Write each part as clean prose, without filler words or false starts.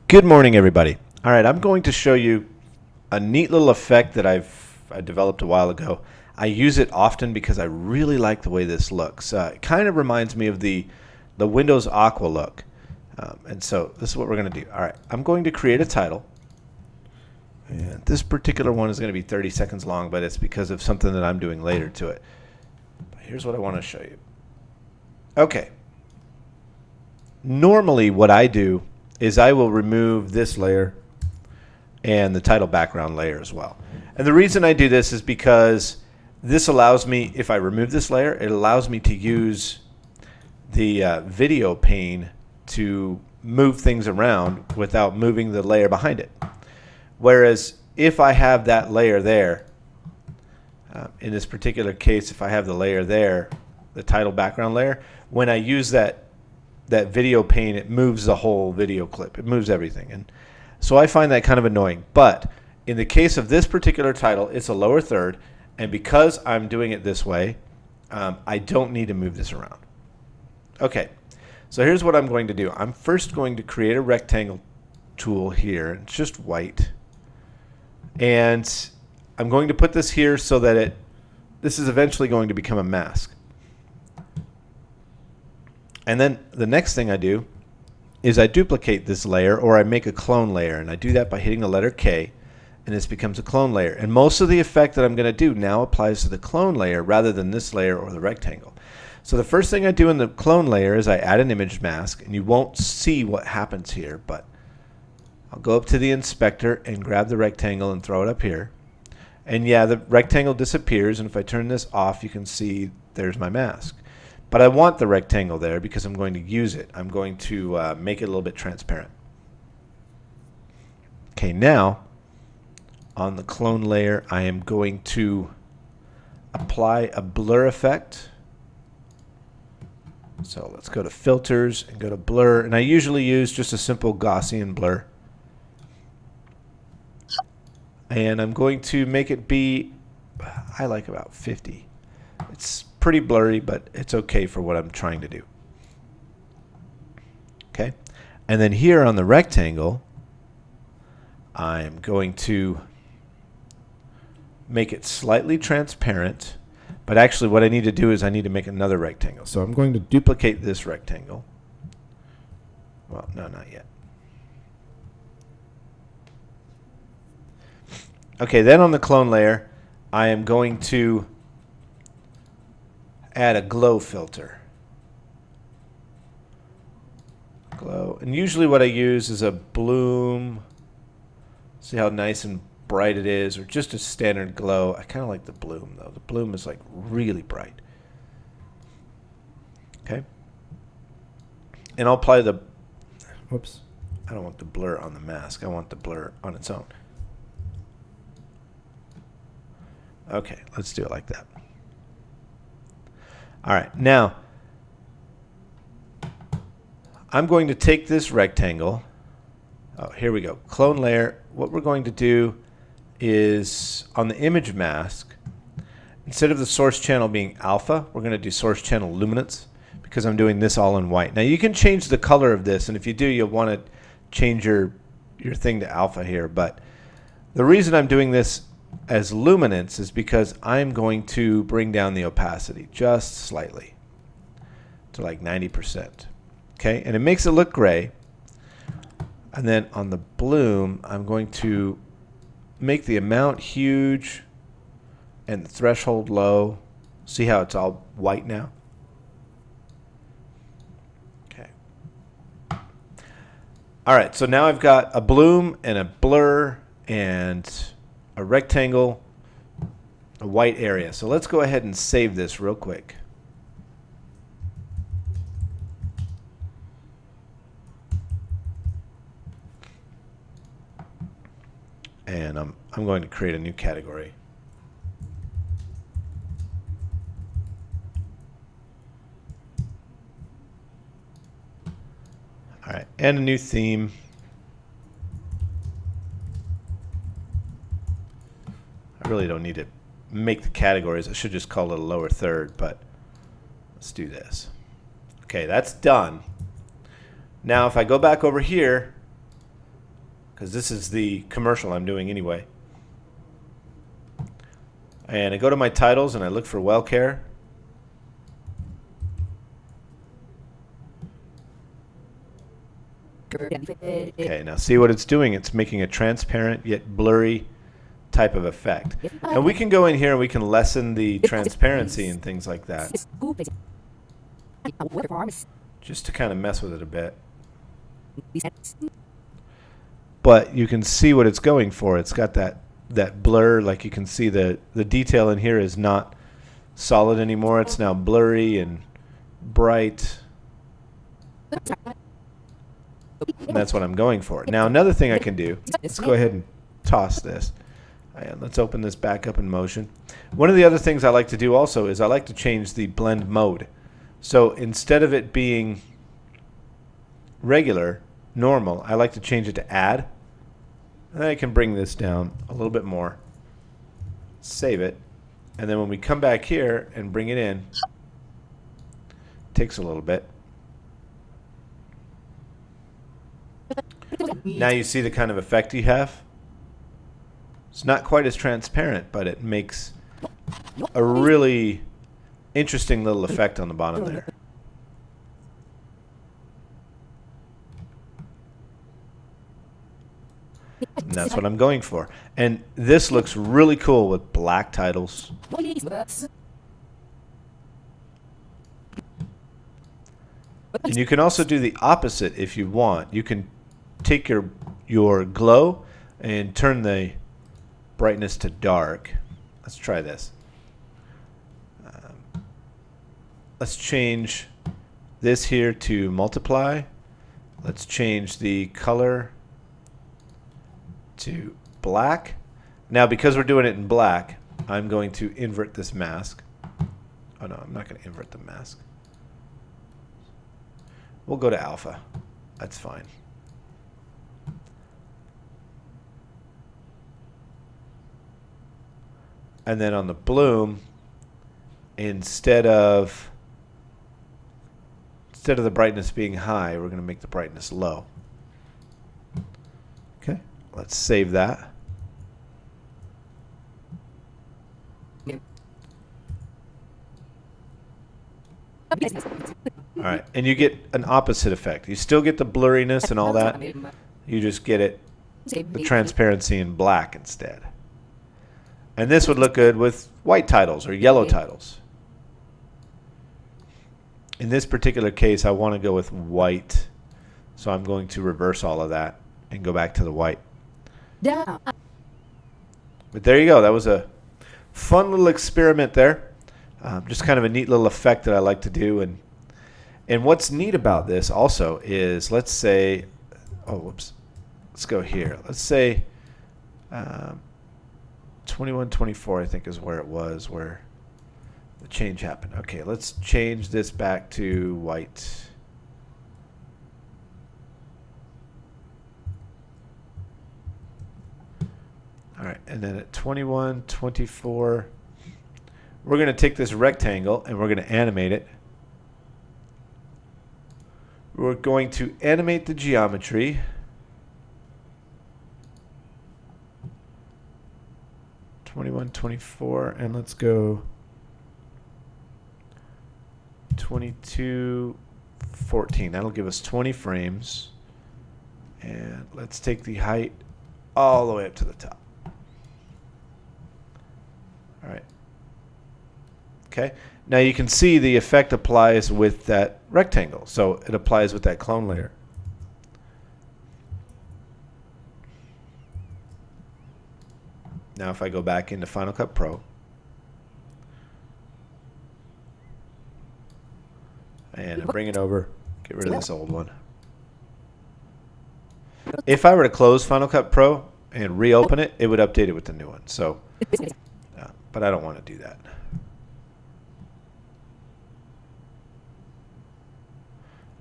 Good morning, everybody. All right, I'm going to show you a neat little effect that I developed a while ago. I use it often because I really like the way this looks. It kind of reminds me of the Windows Aqua look. And so this is what we're going to do. All right, I'm going to create a title. And this particular one is going to be 30 seconds long, but it's because of something that I'm doing later to it. But here's what I want to show you. Okay. Normally what I do is I will remove this layer and the title background layer as well. And the reason I do this is because this allows me, if I remove this layer, it allows me to use the video pane to move things around without moving the layer behind it. Whereas if I have that layer there, in this particular case, if I have the layer there, the title background layer, when I use that video pane, it moves the whole video clip. It moves everything. And so I find that kind of annoying. But in the case of this particular title, it's a lower third. And because I'm doing it this way, I don't need to move this around. Okay, so here's what I'm going to do. I'm first going to create a rectangle tool here. It's just white. And I'm going to put this here so that this is eventually going to become a mask. And then the next thing I do is I duplicate this layer, or I make a clone layer. And I do that by hitting the letter K, and this becomes a clone layer. And most of the effect that I'm going to do now applies to the clone layer rather than this layer or the rectangle. So the first thing I do in the clone layer is I add an image mask, and you won't see what happens here, but I'll go up to the inspector and grab the rectangle and throw it up here. And yeah, the rectangle disappears, and if I turn this off, you can see there's my mask. But I want the rectangle there because I'm going to use it. I'm going to make it a little bit transparent. Okay, now on the clone layer, I am going to apply a blur effect. So let's go to filters and go to blur. And I usually use just a simple Gaussian blur. And I'm going to make it be, I like about 50. It's pretty blurry, but it's okay for what I'm trying to do. Okay, and then here on the rectangle, I'm going to make it slightly transparent, but actually what I need to do is I need to make another rectangle. So I'm going to duplicate this rectangle. Well, no, not yet. Okay, then on the clone layer, I am going to add a glow filter. Glow. And usually what I use is a bloom. See how nice and bright it is, or just a standard glow. I kind of like the bloom, though. The bloom is like really bright. Okay. And I'll apply the, whoops, I don't want the blur on the mask. I want the blur on its own. Okay, let's do it like that. All right, now I'm going to take this rectangle. Oh, here we go. Clone layer. What we're going to do is on the image mask, instead of the source channel being alpha, we're going to do source channel luminance because I'm doing this all in white. Now you can change the color of this, and if you do, you'll want to change your thing to alpha here. But the reason I'm doing this as luminance is because I'm going to bring down the opacity just slightly to like 90%. Okay, and it makes it look gray. And then on the bloom, I'm going to make the amount huge and the threshold low. See how it's all white now? Okay. All right, so now I've got a bloom and a blur and a rectangle, a white area. So let's go ahead and save this real quick. And I'm going to create a new category. All right, and a new theme. I really don't need to make the categories. I should just call it a lower third, but let's do this. Okay, that's done. Now if I go back over here because this is the commercial I'm doing anyway. And I go to my titles and I look for well care. Okay, now see what it's doing. It's making a transparent yet blurry type of effect. And we can go in here and we can lessen the transparency and things like that, just to kind of mess with it a bit. But you can see what it's going for. It's got that blur. Like you can see the detail in here is not solid anymore. It's now blurry and bright. And that's what I'm going for. Now another thing I can do, let's go ahead and toss this. And let's open this back up in motion. One of the other things I like to do also is I like to change the blend mode. So instead of it being regular, normal, I like to change it to add. And then I can bring this down a little bit more. Save it. And then when we come back here and bring it in, it takes a little bit. Now you see the kind of effect you have. It's not quite as transparent, but it makes a really interesting little effect on the bottom there. And that's what I'm going for. And this looks really cool with black titles. And you can also do the opposite if you want. You can take your glow and turn the brightness to dark. Let's try this. Let's change this here to multiply. Let's change the color to black. Now because we're doing it in black, I'm going to invert this mask. Oh no, I'm not going to invert the mask. We'll go to alpha. That's fine. And then on the bloom, instead of the brightness being high, we're going to make the brightness low. Okay, let's save that. All right, and you get an opposite effect. You still get the blurriness and all that. You just get it, the transparency in black instead. And this would look good with white titles or yellow titles. In this particular case, I want to go with white. So I'm going to reverse all of that and go back to the white. But there you go. That was a fun little experiment there. Just kind of a neat little effect that I like to do. And what's neat about this also is, let's say, oh, whoops. Let's go here. Let's say 2124, I think, is where it was, where the change happened. Okay, let's change this back to white. All right, and then at 2124, we're going to take this rectangle and we're going to animate it. We're going to animate the geometry. '21, 24, and let's go 22, 14. That'll give us 20 frames. And let's take the height all the way up to the top. All right. Okay. Now you can see the effect applies with that rectangle. So it applies with that clone layer. Now if I go back into Final Cut Pro and I bring it over, get rid of this old one. If I were to close Final Cut Pro and reopen it, it would update it with the new one. So, but I don't want to do that.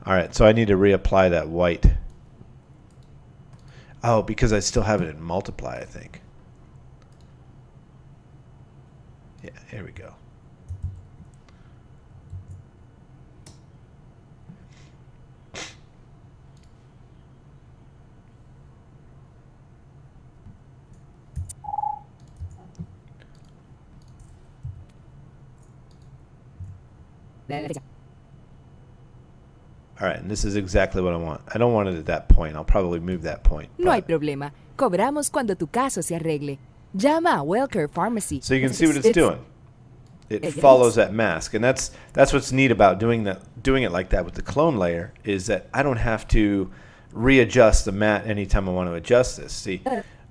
All right, so I need to reapply that white. Oh, because I still have it in multiply, I think. Yeah, here we go. All right, and this is exactly what I want. I don't want it at that point. I'll probably move that point. No hay problema. Cobramos cuando tu caso se arregle. Llama a Wellcare Pharmacy. So you can see what it's doing. It follows that mask, and that's what's neat about doing it like that with the clone layer, is that I don't have to readjust the mat anytime I want to adjust this. See,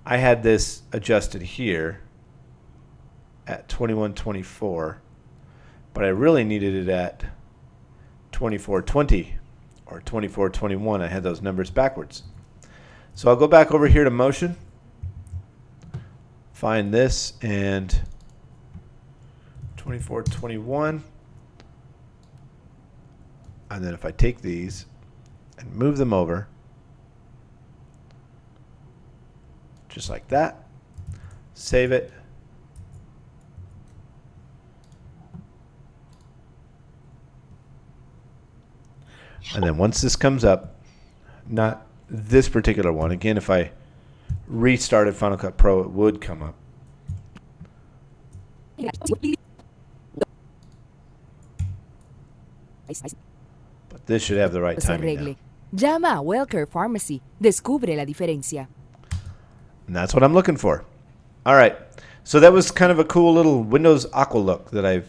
I had this adjusted here at 2124, but I really needed it at 2420 or 2421. I had those numbers backwards. So I'll go back over here to motion, find this, and 2421. And then if I take these and move them over, just like that, save it. And then once this comes up, not this particular one, again, if I restarted Final Cut Pro, it would come up. But this should have the right timing now. Llama a Wellcare Pharmacy. Descubre la diferencia. And that's what I'm looking for. All right. So that was kind of a cool little Windows Aqua look that I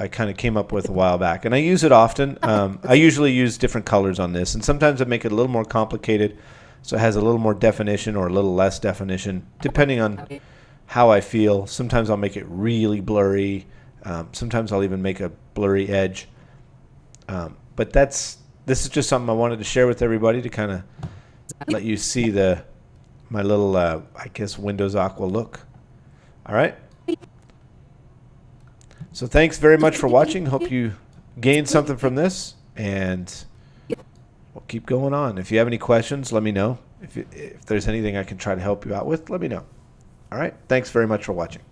kind of came up with a while back. And I use it often. I usually use different colors on this. And sometimes I make it a little more complicated, so it has a little more definition or a little less definition, depending on how I feel. Sometimes I'll make it really blurry. Sometimes I'll even make a blurry edge. But this is just something I wanted to share with everybody to kind of let you see my little, I guess, Windows Aqua look. All right. So thanks very much for watching. Hope you gained something from this, and we'll keep going on. If you have any questions, let me know. If there's anything I can try to help you out with, let me know. All right. Thanks very much for watching.